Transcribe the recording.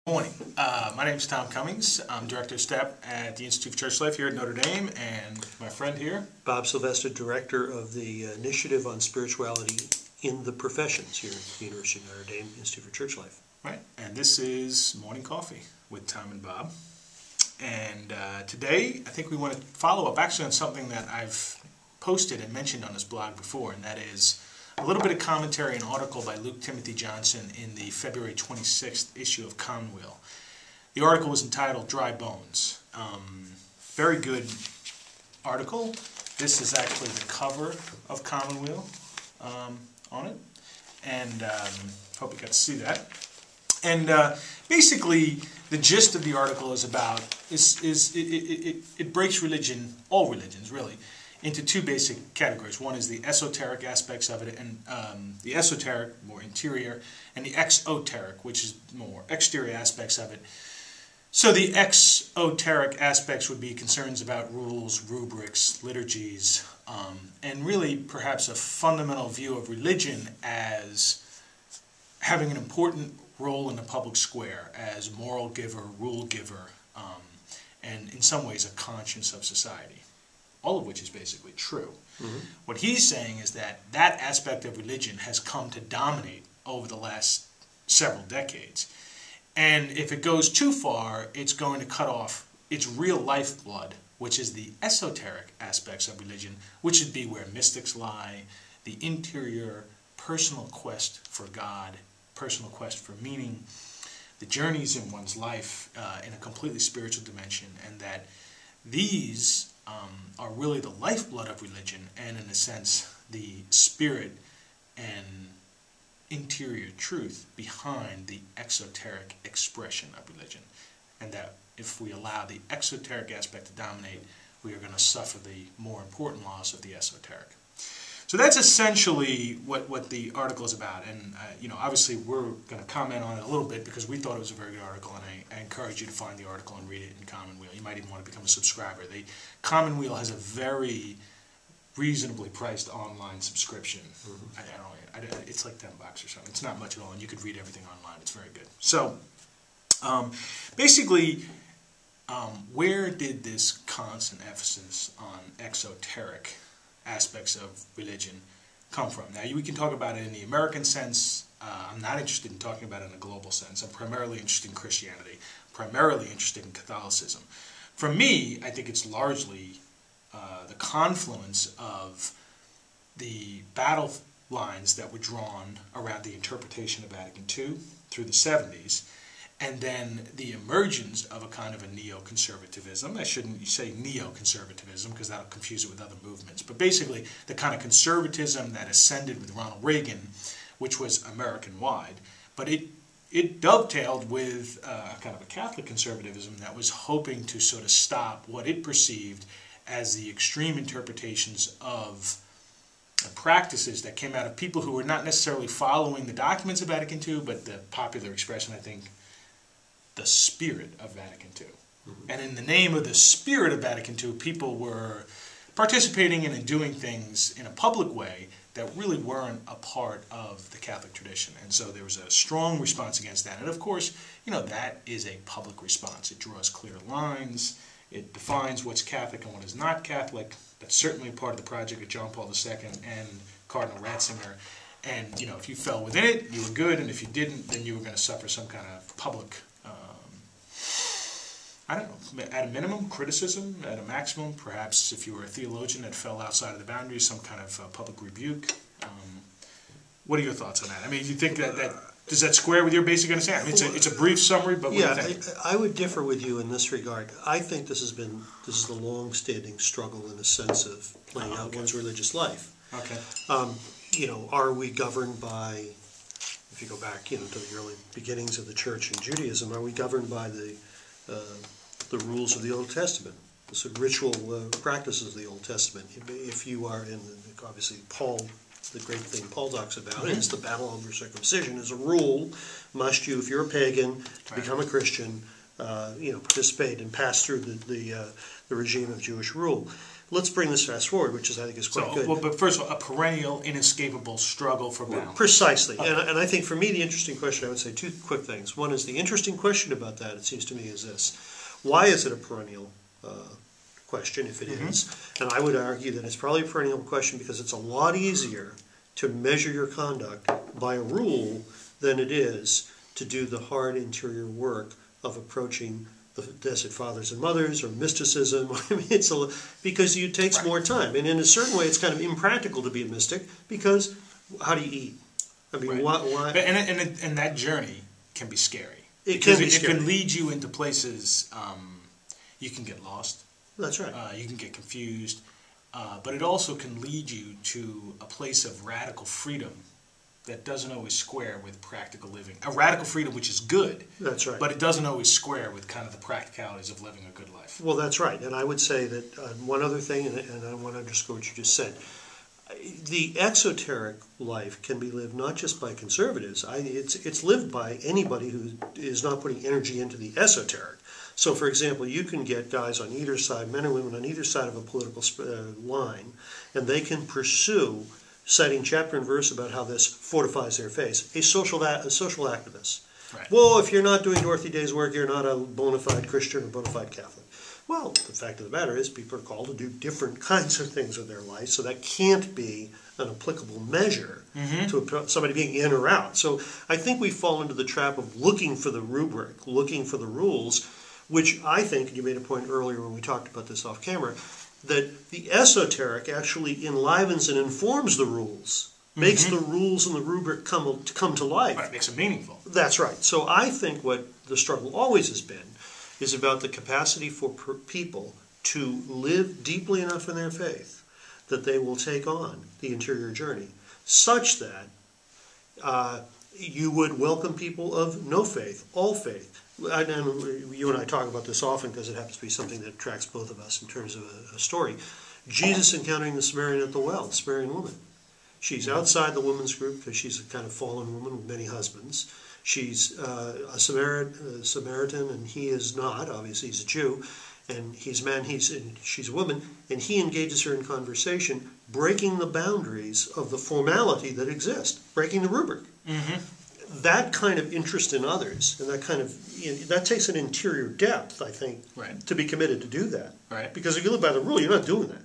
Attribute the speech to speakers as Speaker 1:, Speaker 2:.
Speaker 1: Morning. My name is Tom Cummings. I'm Director of STEP at the Institute for Church Life here at Notre Dame, and my friend here,
Speaker 2: Bob Sylvester, Director of the Initiative on Spirituality in the Professions here at the University of Notre Dame Institute for Church Life.
Speaker 1: Right, and this is Morning Coffee with Tom and Bob. And today, I think we want to follow up actually on something that I've posted and mentioned on this blog before, and that is a little bit of commentary, an article by Luke Timothy Johnson in the February 26th issue of Commonweal. The article was entitled Dry Bones. Very good article. This is actually the cover of Commonweal on it, and hope you got to see that. And basically, the gist of the article is about it breaks religion, all religions really, into two basic categories. One is the esoteric aspects of it, and the esoteric, more interior, and the exoteric, which is more exterior aspects of it. So the exoteric aspects would be concerns about rules, rubrics, liturgies, and really perhaps a fundamental view of religion as having an important role in the public square, as moral giver, rule giver, and in some ways a conscience of society. All of which is basically true. Mm-hmm. What he's saying is that that aspect of religion has come to dominate over the last several decades. And if it goes too far, it's going to cut off its real lifeblood, which is the esoteric aspects of religion, which would be where mystics lie, the interior, personal quest for God, personal quest for meaning, the journeys in one's life in a completely spiritual dimension, and that these are really the lifeblood of religion, and in a sense the spirit and interior truth behind the exoteric expression of religion. And that if we allow the exoteric aspect to dominate, we are going to suffer the more important loss of the esoteric. So that's essentially what the article is about, and obviously we're going to comment on it a little bit because we thought it was a very good article, and I encourage you to find the article and read it in Commonweal. You might even want to become a subscriber. The Commonweal has a very reasonably priced online subscription. Mm-hmm. It's like $10 or something. It's not much at all, and you could read everything online. It's very good. So basically, where did this constant emphasis on exoteric aspects of religion come from? Now, we can talk about it in the American sense. I'm not interested in talking about it in a global sense. I'm primarily interested in Christianity, primarily interested in Catholicism. For me, I think it's largely the confluence of the battle lines that were drawn around the interpretation of Vatican II through the 70s, and then the emergence of a kind of a neoconservatism. I shouldn't say neoconservatism because that'll confuse it with other movements, but basically the kind of conservatism that ascended with Ronald Reagan, which was American-wide, but it dovetailed with a kind of a Catholic conservatism that was hoping to sort of stop what it perceived as the extreme interpretations of practices that came out of people who were not necessarily following the documents of Vatican II, but the popular expression, I think, the spirit of Vatican II. Mm-hmm. And in the name of the spirit of Vatican II, people were participating in and doing things in a public way that really weren't a part of the Catholic tradition. And so there was a strong response against that. And of course, that is a public response. It draws clear lines. It defines what's Catholic and what is not Catholic. That's certainly a part of the project of John Paul II and Cardinal Ratzinger. And, if you fell within it, you were good. And if you didn't, then you were going to suffer some kind of public at a minimum, criticism, at a maximum, perhaps if you were a theologian that fell outside of the boundaries, some kind of public rebuke. What are your thoughts on that? I mean, do you think that does that square with your basic understanding? I mean, it's a brief summary, but what do you think?
Speaker 2: I would differ with you in this regard. I think this is the long-standing struggle in a sense of playing out one's religious life. Okay. Are we governed by, if you go back, to the early beginnings of the Church and Judaism, are we governed by the rules of the Old Testament, the sort of ritual practices of the Old Testament? If you are obviously Paul, the great thing Paul talks about is the battle over circumcision as a rule. Must you, if you're a pagan, to become a Christian, participate and pass through the regime of Jewish rule. let's bring this fast forward, which is I think is quite good.
Speaker 1: Well, but first of all, a perennial, inescapable struggle for balance.
Speaker 2: Precisely. And I think for me the interesting question, I would say two quick things. One is the interesting question about that, it seems to me, is this. Why is it a perennial question, if it is? And I would argue that it's probably a perennial question because it's a lot easier to measure your conduct by a rule than it is to do the hard interior work of approaching the desert fathers and mothers or mysticism. I mean, because it takes more time. And in a certain way, it's kind of impractical to be a mystic because how do you eat? I mean, why?
Speaker 1: And that journey can be scary.
Speaker 2: It can be scary.
Speaker 1: It can lead you into places you can get lost.
Speaker 2: That's right.
Speaker 1: You can get confused. But it also can lead you to a place of radical freedom that doesn't always square with practical living. A radical freedom which is good.
Speaker 2: That's right.
Speaker 1: But it doesn't always square with kind of the practicalities of living a good life.
Speaker 2: Well, that's right. And I would say that one other thing, and I want to underscore what you just said, the exoteric life can be lived not just by conservatives. It's lived by anybody who is not putting energy into the esoteric. So, for example, you can get guys on either side, men and women on either side of a political line, and they can pursue, citing chapter and verse about how this fortifies their faith, a social activist. Right. Well, if you're not doing Dorothy Day's work, you're not a bona fide Christian or bona fide Catholic. Well, the fact of the matter is people are called to do different kinds of things with their life, so that can't be an applicable measure to somebody being in or out. So I think we fall into the trap of looking for the rubric, looking for the rules, which I think, and you made a point earlier when we talked about this off camera, that the esoteric actually enlivens and informs the rules, makes the rules and the rubric come to life.
Speaker 1: Right, makes it meaningful.
Speaker 2: That's right. So I think what the struggle always has been is about the capacity for people to live deeply enough in their faith that they will take on the interior journey, such that you would welcome people of no faith, all faith. And you and I talk about this often because it happens to be something that attracts both of us in terms of a story. Jesus encountering the Samaritan at the well, the Samaritan woman. She's outside the women's group because she's a kind of fallen woman with many husbands. She's a Samaritan, and he is not. Obviously, he's a Jew, and he's a man. She's a woman, and he engages her in conversation, breaking the boundaries of the formality that exists, breaking the rubric. That kind of interest in others, and that takes an interior depth, I think, to be committed to do that.
Speaker 1: Right.
Speaker 2: Because if you live by the rule, you're not doing that.